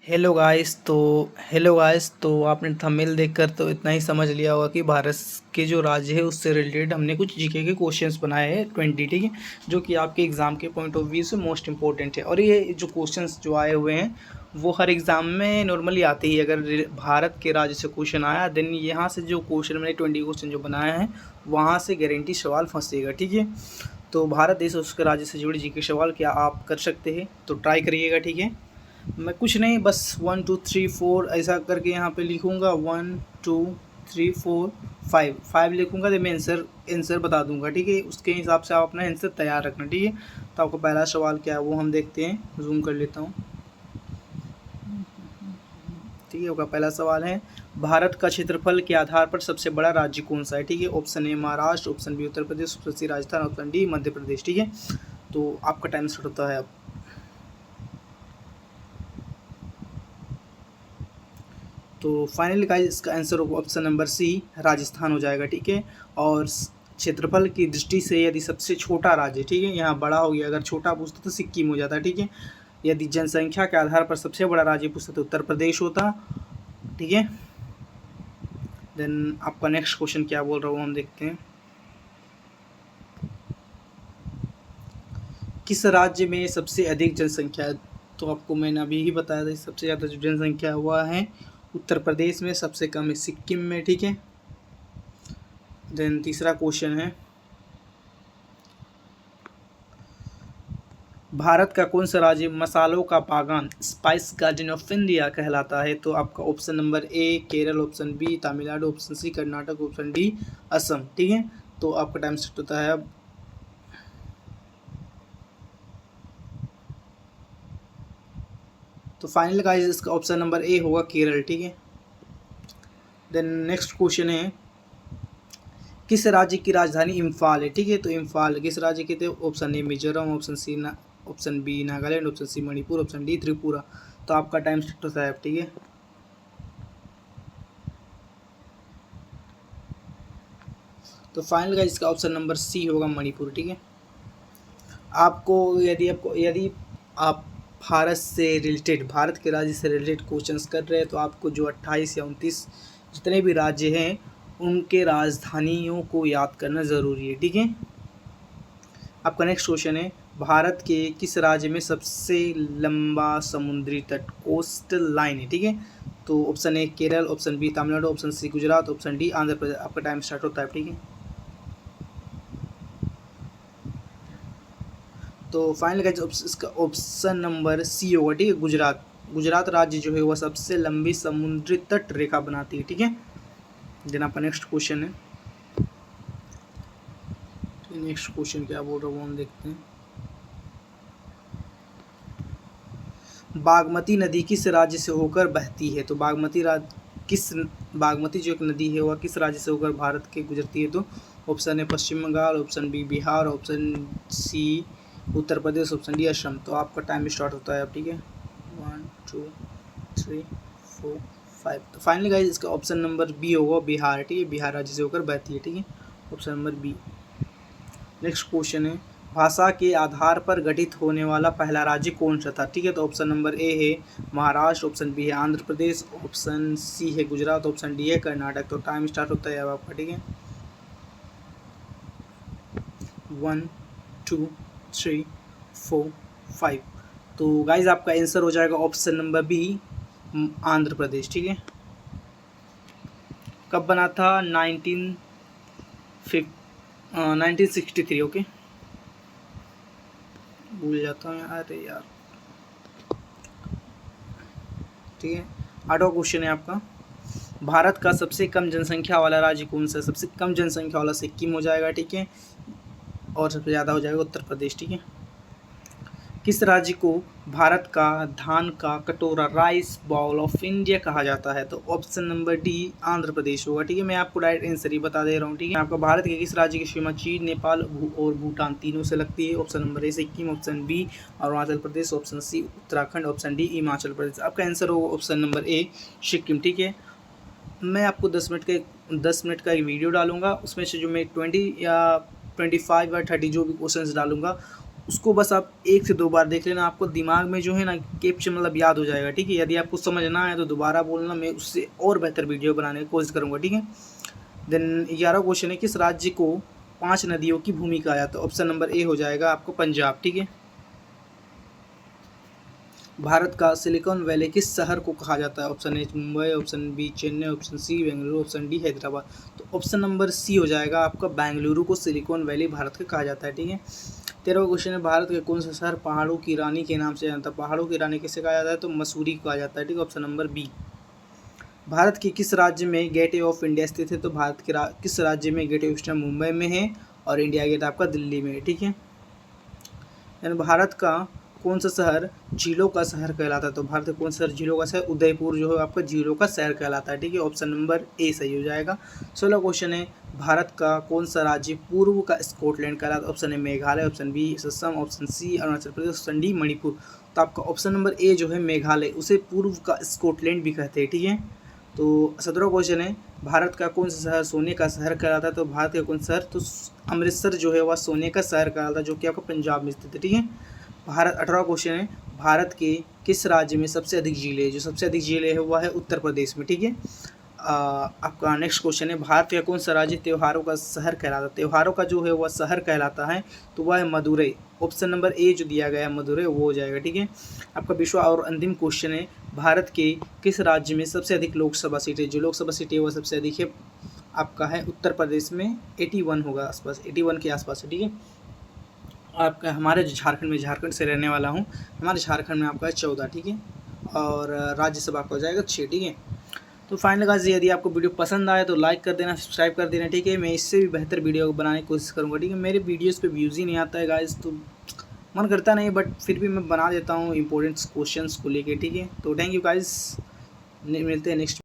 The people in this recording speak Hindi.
हेलो गाइस तो आपने थंबनेल देखकर तो इतना ही समझ लिया होगा कि भारत के जो राज्य है उससे रिलेटेड हमने कुछ जीके के क्वेश्चंस बनाए हैं 20, ठीक है, जो कि आपके एग्ज़ाम के पॉइंट ऑफ व्यू से मोस्ट इंपॉर्टेंट है। और ये जो क्वेश्चंस जो आए हुए हैं वो हर एग्ज़ाम में नॉर्मली आते ही। अगर भारत के राज्य से क्वेश्चन आया देन यहाँ से जो क्वेश्चन मैंने 20 क्वेश्चन जो बनाए हैं वहाँ से गारंटी सवाल फंसेगा, ठीक है। तो भारत देश और उसके राज्य से जुड़े जीके सवाल क्या आप कर सकते हैं, तो ट्राई करिएगा, ठीक है। मैं कुछ नहीं, बस 1 2 3 4 ऐसा करके यहाँ पे लिखूँगा। 1 2 3 4 5 लिखूँगा तो मैं आंसर बता दूंगा, ठीक है। उसके हिसाब से आप अपना आंसर तैयार रखना, ठीक है। तो आपका पहला सवाल क्या है वो हम देखते हैं, जूम कर लेता हूँ, ठीक है। आपका पहला सवाल है, भारत का क्षेत्रफल के आधार पर सबसे बड़ा राज्य कौन सा है, ठीक है। Option A Maharashtra, option B Uttar Pradesh, option C Rajasthan, option D Madhya Pradesh, ठीक है। तो आपका टाइम स्टार्ट होता है अब। तो फाइनली गाइस इसका आंसर होगा ऑप्शन नंबर सी, राजस्थान हो जाएगा, ठीक है। और क्षेत्रफल की दृष्टि से यदि सबसे छोटा राज्य, ठीक है, यहाँ बड़ा हो गया, अगर छोटा पूछता तो सिक्किम हो जाता, ठीक है। यदि जनसंख्या के आधार पर सबसे बड़ा राज्य पूछता तो उत्तर प्रदेश होता, ठीक है। देन आपका नेक्स्ट क्वेश्चन क्या बोल रहा हूँ हम देखते हैं। किस राज्य में सबसे अधिक जनसंख्या है, तो आपको मैंने अभी ही बताया था सबसे ज़्यादा जो जनसंख्या हुआ है उत्तर प्रदेश में, सबसे कम है सिक्किम में, ठीक है। देन तीसरा क्वेश्चन है, भारत का कौन सा राज्य मसालों का बागान स्पाइस गार्डन ऑफ इंडिया कहलाता है, तो आपका option number A Kerala, option B Tamil Nadu, option C Karnataka, option D Assam, ठीक है। तो आपका टाइम स्टार्ट होता है अब। तो फाइनल गाइस इसका ऑप्शन नंबर ए होगा केरल, ठीक है। देन नेक्स्ट क्वेश्चन है, किस राज्य की राजधानी इम्फाल है, ठीक है। तो इम्फाल किस राज्य के थे, option A Mizoram, option C option B Nagaland, option C Manipur, option D Tripura. तो आपका टाइम स्टार्ट होता है, ठीक है। तो फाइनल का इसका ऑप्शन नंबर सी होगा मणिपुर, ठीक है। यदि आप भारत से रिलेटेड, भारत के राज्य से रिलेटेड क्वेश्चंस कर रहे हैं तो आपको जो 28 या 29 जितने भी राज्य हैं उनके राजधानियों को याद करना ज़रूरी है, ठीक है। आपका नेक्स्ट क्वेश्चन है, भारत के किस राज्य में सबसे लंबा समुद्री तट कोस्टल लाइन है, ठीक है। तो option A Kerala, option B Tamil Nadu, option C Gujarat, option D Andhra Pradesh. आपका टाइम स्टार्ट होता है, ठीक है। तो फाइनल का इसका ऑप्शन नंबर सी होगा, ठीक है, गुजरात। गुजरात राज्य जो है वह सबसे लंबी समुद्री तट रेखा बनाती है, ठीक है। देन आपका नेक्स्ट क्वेश्चन है, नेक्स्ट क्वेश्चन क्या बोल रहा हूँ हम देखते हैं। बागमती नदी किस राज्य से होकर बहती है, तो बागमती जो एक नदी है वह किस राज्य से होकर भारत के गुजरती है, तो ऑप्शन है Paschim Bengal, option B Bihar, option C Uttar Pradesh, option D Assam. तो आपका टाइम स्टार्ट होता है अब, ठीक है। 1 2 3 4 5। तो फाइनली गाइस इसका ऑप्शन नंबर बी होगा बिहार, ठीक है, बिहार राज्य से होकर बहती है, ठीक है, option number B. Next question है, भाषा के आधार पर गठित होने वाला पहला राज्य कौन सा था, ठीक है। तो ऑप्शन नंबर ए है महाराष्ट्र, ऑप्शन बी है आंध्र प्रदेश, ऑप्शन सी है गुजरात, ऑप्शन डी है कर्नाटक। तो टाइम स्टार्ट होता है अब आपका, ठीक है। 1 2 3 4 5। तो गाइज आपका आंसर हो जाएगा option number B Andhra Pradesh, ठीक है। कब बना था, 1963, ओके, भूल जाता हूँ, अरे यार, ठीक है। 8वां क्वेश्चन है आपका, भारत का सबसे कम जनसंख्या वाला राज्य कौन सा है, सबसे कम जनसंख्या वाला सिक्किम हो जाएगा, ठीक है, और सबसे ज़्यादा हो जाएगा उत्तर प्रदेश, ठीक है। किस राज्य को भारत का धान का कटोरा राइस बाउल ऑफ इंडिया कहा जाता है, तो ऑप्शन नंबर डी आंध्र प्रदेश होगा, ठीक है। मैं आपको डायरेक्ट आंसर ही बता दे रहा हूँ, ठीक है। आपका भारत के किस राज्य की सीमा चीन, नेपाल और भूटान तीनों से लगती है, option number A Sikkim, option B Arunachal Pradesh, option C Uttarakhand, option D Himachal Pradesh. आपका आंसर होगा ऑप्शन नंबर ए सिक्किम, ठीक है। मैं आपको 10 मिनट का एक वीडियो डालूंगा, उसमें से जो मैं 20 या 25 या 30 जो भी क्वेश्चंस डालूंगा उसको बस आप 1 से 2 बार देख लेना, आपको दिमाग में जो है ना कैप्शन मतलब याद हो जाएगा, ठीक है। यदि आपको समझ ना आए तो दोबारा बोलना, मैं उससे और बेहतर वीडियो बनाने की कोशिश करूँगा, ठीक है। देन 11वां क्वेश्चन है, किस राज्य को 5 नदियों की भूमि कहा जाता है? ऑप्शन नंबर ए हो जाएगा आपको पंजाब, ठीक है। भारत का सिलिकॉन वैली किस शहर को कहा जाता है? Option A Mumbai, option B Chennai, option C Bengaluru, option D Hyderabad. तो ऑप्शन नंबर सी हो जाएगा आपका बेंगलुरु को सिलिकॉन वैली भारत का कहा जाता है, ठीक है। 13वां क्वेश्चन है, भारत के कौन सा शहर पहाड़ों की रानी के नाम से जानता है? पहाड़ों की रानी किसे कहा जाता है? तो मसूरी को कहा जाता है, ठीक है। Option number B. भारत के किस राज्य में गेटवे ऑफ इंडिया स्थित है? तो भारत के किस राज्य में गेटवे ऑफ इंडिया? मुंबई में है और इंडिया गेट आपका दिल्ली में है, ठीक है। यानी भारत का कौन सा शहर झीलों का शहर कहलाता है? तो भारत का कौन सा शहर झीलों का शहर? उदयपुर जो है आपका झीलों का शहर कहलाता है, ठीक है। ऑप्शन नंबर ए सही हो जाएगा। 16वां क्वेश्चन है, भारत का कौन सा राज्य पूर्व का स्कॉटलैंड कहलाता है? Option A Meghalaya, option B Assam, option C Arunachal Pradesh, option D Manipur. तो आपका ऑप्शन नंबर ए जो है मेघालय, उसे पूर्व का स्कॉटलैंड भी कहते हैं, ठीक है। तो 17वां क्वेश्चन है, भारत का कौन सा शहर सोने का शहर कहलाता है? तो भारत का कौन सा शहर? तो अमृतसर जो है वह सोने का शहर कहलाता है, जो कि आपका पंजाब में स्थित है, ठीक है। भारत 18वां क्वेश्चन है, भारत के किस राज्य में सबसे अधिक झीलें हैं? जो सबसे अधिक झीलें है वह है उत्तर प्रदेश में, ठीक है। आपका नेक्स्ट क्वेश्चन है, भारत का कौन सा राज्य त्योहारों का शहर कहलाता है? त्योहारों का जो है वह शहर कहलाता है, तो वह है मदुरई। ऑप्शन नंबर ए जो दिया गया है मदुरई, वो हो जाएगा, ठीक है। आपका 20वां और अंतिम क्वेश्चन है, भारत के किस राज्य में सबसे अधिक लोकसभा सीटें? जो लोकसभा सीटें वह सबसे अधिक है आपका है उत्तर प्रदेश में, 81 होगा आसपास, 81 के आसपास है, ठीक है। आपका हमारे झारखंड में, झारखंड से रहने वाला हूँ, हमारे झारखंड में आपका है 14, ठीक है। और राज्यसभा आपका हो जाएगा 6, ठीक है। तो फाइनल गाइस, यदि आपको वीडियो पसंद आए तो लाइक कर देना, सब्सक्राइब कर देना, ठीक है। मैं इससे भी बेहतर वीडियो बनाने की कोशिश करूँगा, ठीक है। मेरे वीडियोस पे व्यूज़ ही नहीं आता है गाइस, तो मन करता नहीं, बट फिर भी मैं बना देता हूँ इंपॉर्टेंट क्वेश्चंस को लेके, ठीक है। तो थैंक यू गाइस, मिलते हैं नेक्स्ट